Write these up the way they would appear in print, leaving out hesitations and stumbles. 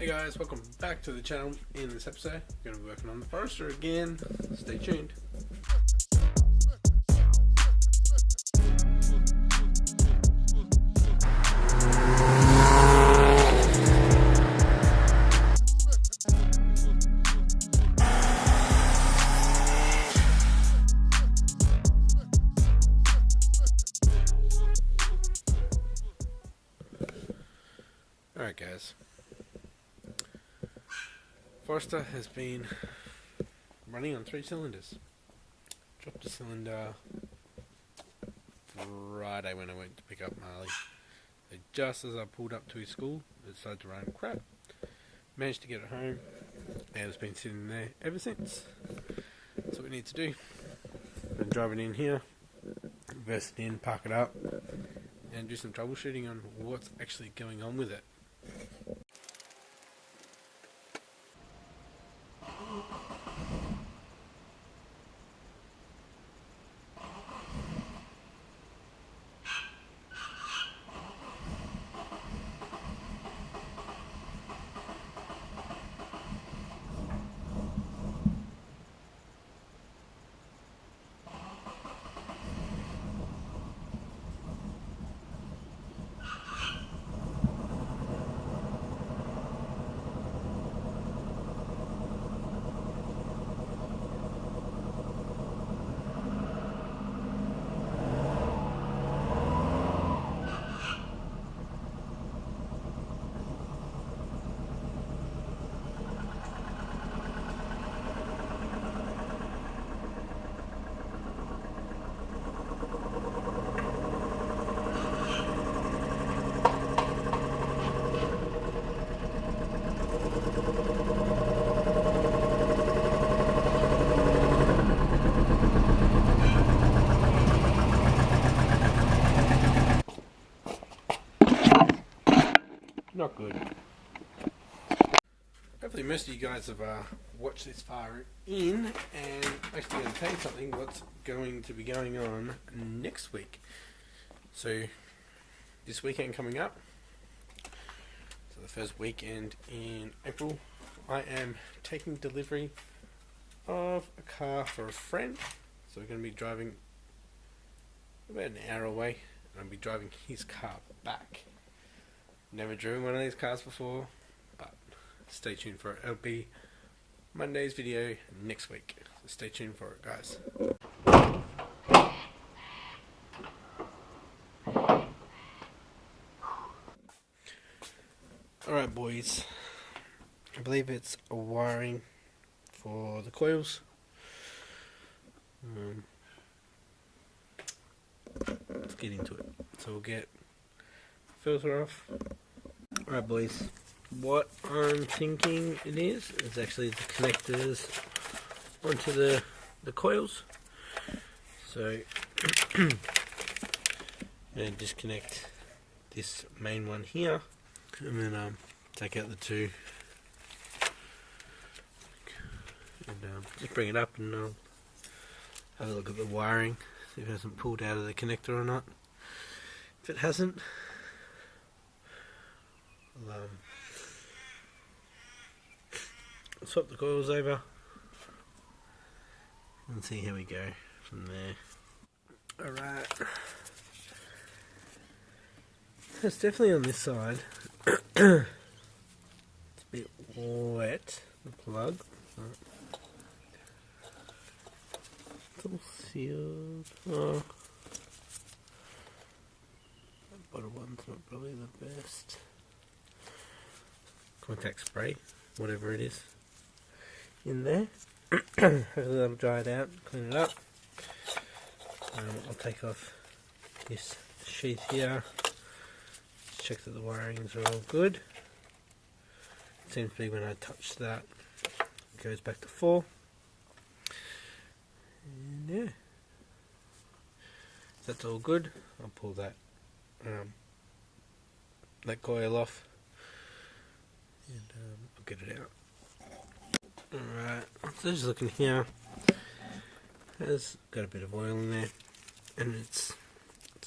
Hey guys, welcome back to the channel. In this episode, we're going to be working on the Forester again. Stay tuned. Alright guys, Forester has been running on 3 cylinders. Dropped a cylinder Friday when I went to pick up Marley. So just as I pulled up to his school, it started to run crap. Managed to get it home, and it's been sitting there ever since. That's what we need to do. Been driving in here, reverse it in, park it up, and do some troubleshooting on what's actually going on with it. Not good. Hopefully most of you guys have watched this far in, and actually going to tell you something what's going to be going on next week. So this weekend coming up, so the first weekend in April, I am taking delivery of a car for a friend. So we're going to be driving about an hour away, and I'll be driving his car back. Never driven one of these cars before, but stay tuned for it. It'll be Monday's video next week, so stay tuned for it, guys. Alright boys, I believe it's a wiring for the coils. Let's get into it. So we'll get filter off. Alright boys, what I'm thinking it is actually the connectors onto the coils. So and disconnect this main one here, and then take out the two, and just bring it up, and I'll have a look at the wiring, see if it hasn't pulled out of the connector or not. If it hasn't, I'll swap the coils over and see how we go from there. Alright, it's definitely on this side. It's a bit wet, the plug. It's all sealed. Oh, that bottom one's not probably the best. Contact spray, whatever it is, in there. Hopefully that'll dry it out, clean it up. I'll take off this sheath here, check that the wirings are all good. It seems to be when I touch that, it goes back to 4. And yeah, if that's all good, I'll pull that coil off, and I'll get it out. Alright, so just looking here, has got a bit of oil in there, and it's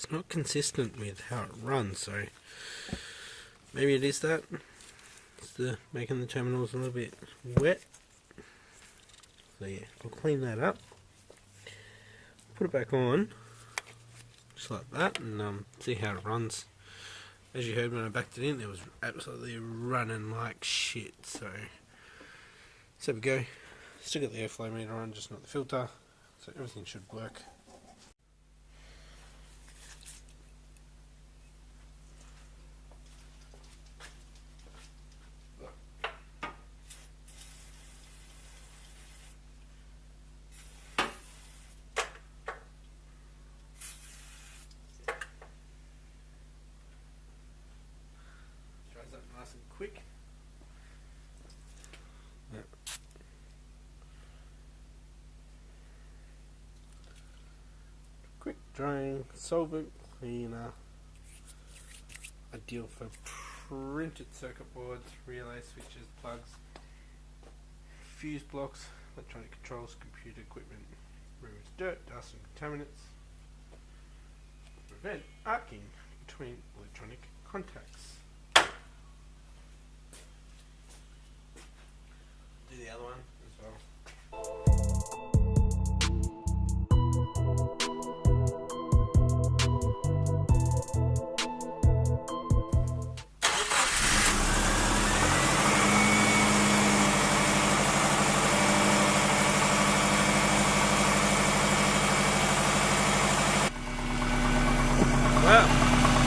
not consistent with how it runs, so maybe it is that. It's making the terminals a little bit wet. So yeah, I'll clean that up. Put it back on, just like that, and see how it runs. As you heard when I backed it in, it was absolutely running like shit. So there we go. Still got the airflow meter on, just not the filter. So everything should work. Dries up nice and quick. Quick drying solvent cleaner, ideal for printed circuit boards, relay switches, plugs, fuse blocks, electronic controls, computer equipment. Removes dirt, dust and contaminants. Prevent arcing between electronic contacts. Do the other one as well. Well,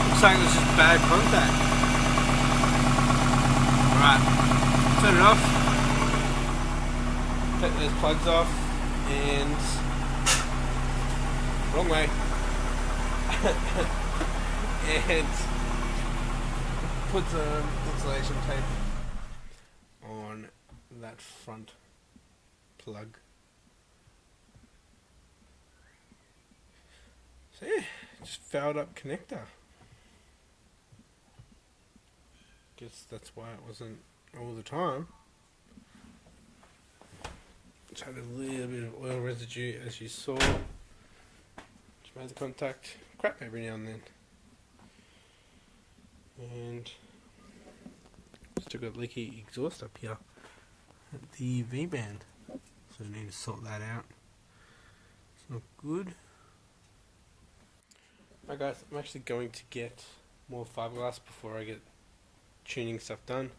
looks like this is bad contact. Alright, turn it off. Take those plugs off and wrong way. And put some insulation tape on that front plug. So yeah, just fouled up connector. Guess that's why it wasn't all the time. Just had a little bit of oil residue, as you saw. Just made the contact. Crap every now and then. And still got leaky exhaust up here at the V-band. So I need to sort that out. It's not good. Alright guys, I'm actually going to get more fiberglass before I get tuning stuff done.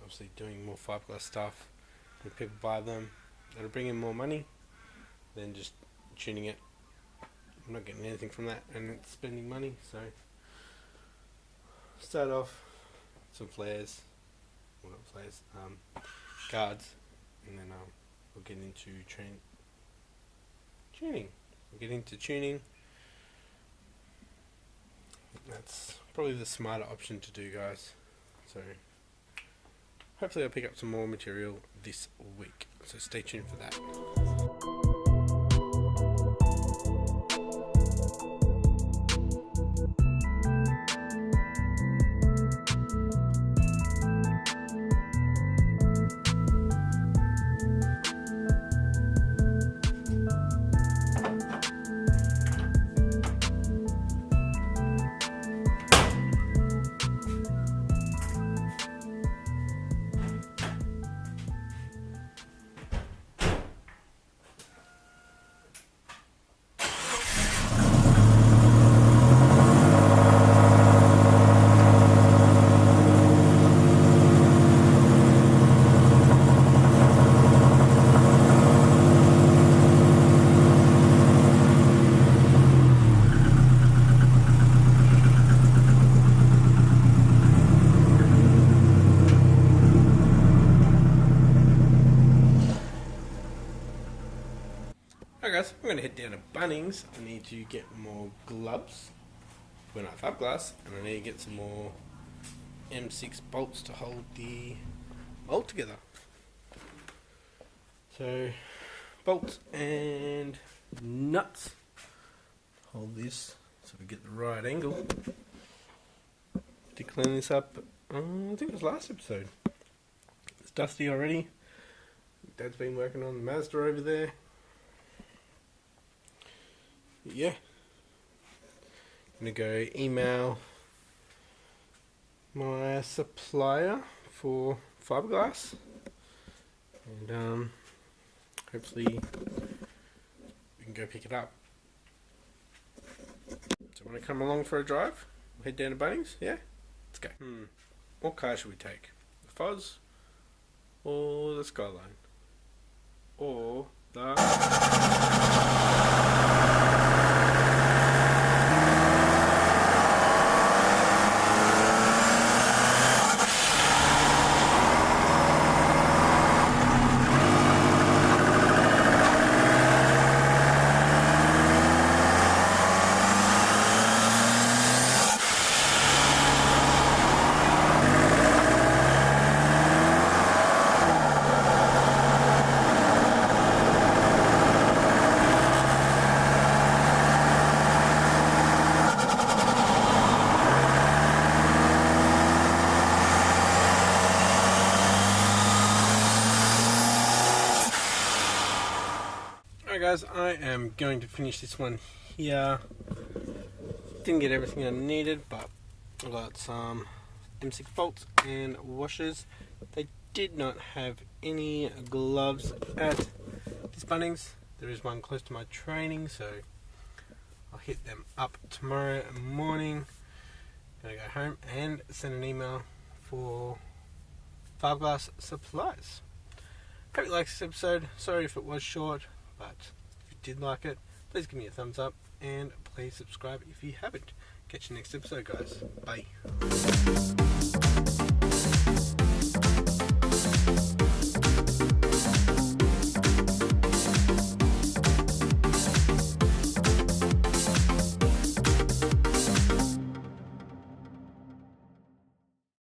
Obviously doing more fiberglass stuff, when people buy them, that'll bring in more money than just tuning it. I'm not getting anything from that and it's spending money, so start off some flares, well not flares, guards, and then we'll get into tuning. We'll get into tuning. That's probably the smarter option to do, guys. So hopefully I'll pick up some more material this week, so stay tuned for that. Alright guys, I'm going to head down to Bunnings. I need to get more gloves when I have fiberglass, and I need to get some more M6 bolts to hold the mold together. So, bolts and nuts. Hold this so we get the right angle. To clean this up, I think it was last episode. It's dusty already. Dad's been working on the Mazda over there. Yeah. I'm gonna go email my supplier for fiberglass, and hopefully we can go pick it up. So want to come along for a drive? We'll head down to Bunnings, yeah? Let's go. What car should we take? The Foz or the Skyline? Or the... Alright guys, I am going to finish this one here. Didn't get everything I needed, but I got some M6 bolts and washers. They did not have any gloves at this Bunnings. There is one close to my training, so I'll hit them up tomorrow morning. Gonna go home and send an email for fiberglass supplies. Hope you liked this episode. Sorry if it was short, but if you did like it, please give me a thumbs up and please subscribe if you haven't. Catch you next episode, guys. Bye.